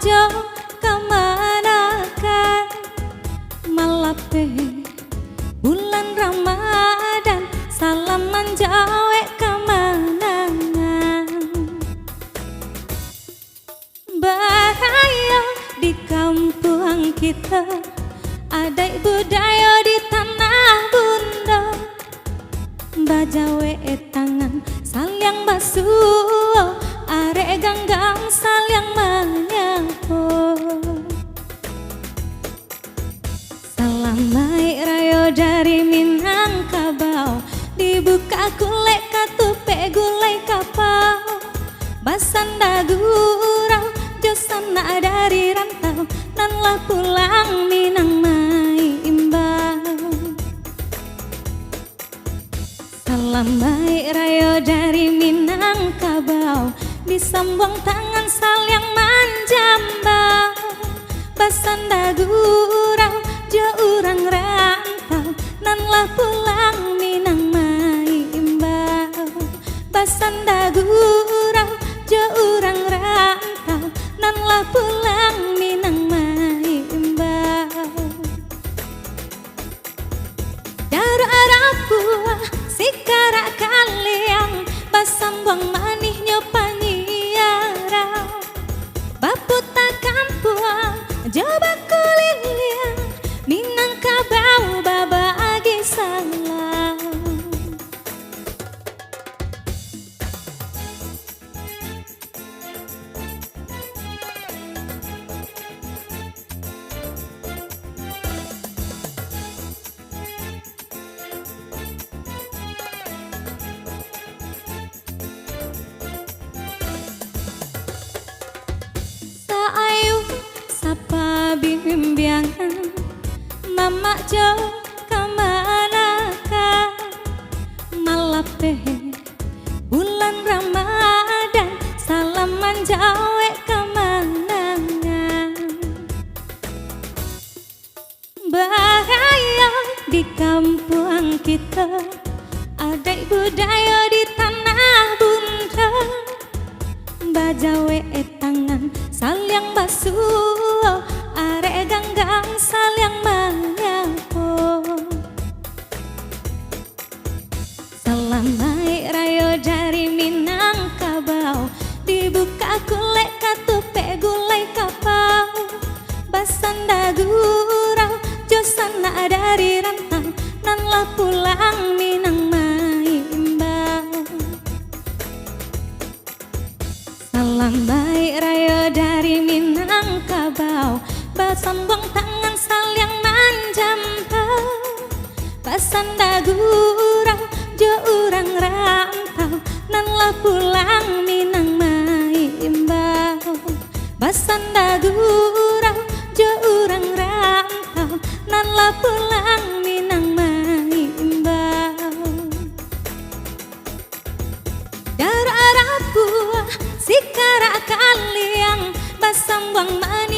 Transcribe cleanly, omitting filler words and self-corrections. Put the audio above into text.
jo kemanakan malape bulan Ramadan salaman jawe kemanangan bahaya di kampung kita ada budaya di tanah bunda bajawe tangan saling basuh arek ganggang saling menyapa salam baik rayo dari Minangkabau dibuka kulek katupe gulai kapau basanda gurau josana dari rantau nan lah pulang Minang mai imbau salam baik rayo dari Minangkabau disambung tangan saling manjambau basanda gurau jo urang rantau nan lah pulang Minang mai imbau basanda gurau jo urang rantau nan lah pulang Minang mai imbau daro arapua sikara kaliang basambang manihnya panyiarau baputa kampung coba kuliliang Minangkabau baba agi salam saayu sapa bimbingan mama jo kemanakan malape bulan Ramadan salaman jawe kemanangan bahaya di kampung kita ada budaya di tanah bunda bajawe tangan saling basuh arek ganggang saling menyapa salam baik rayo dari Minangkabau dibuka kulek katupe gulai kapau basanda gurau josana dari rantau nan lah pulang Minang mai imbau salam baik rayo dari Minangkabau basambung tangan saling manjambau basanda gurau jo urang rantau nan lah pulang Minang mai imbau basanda gurau jo urang rantau nan lah pulang Minang mai imbau daro arapua sikara kaliang basambang mani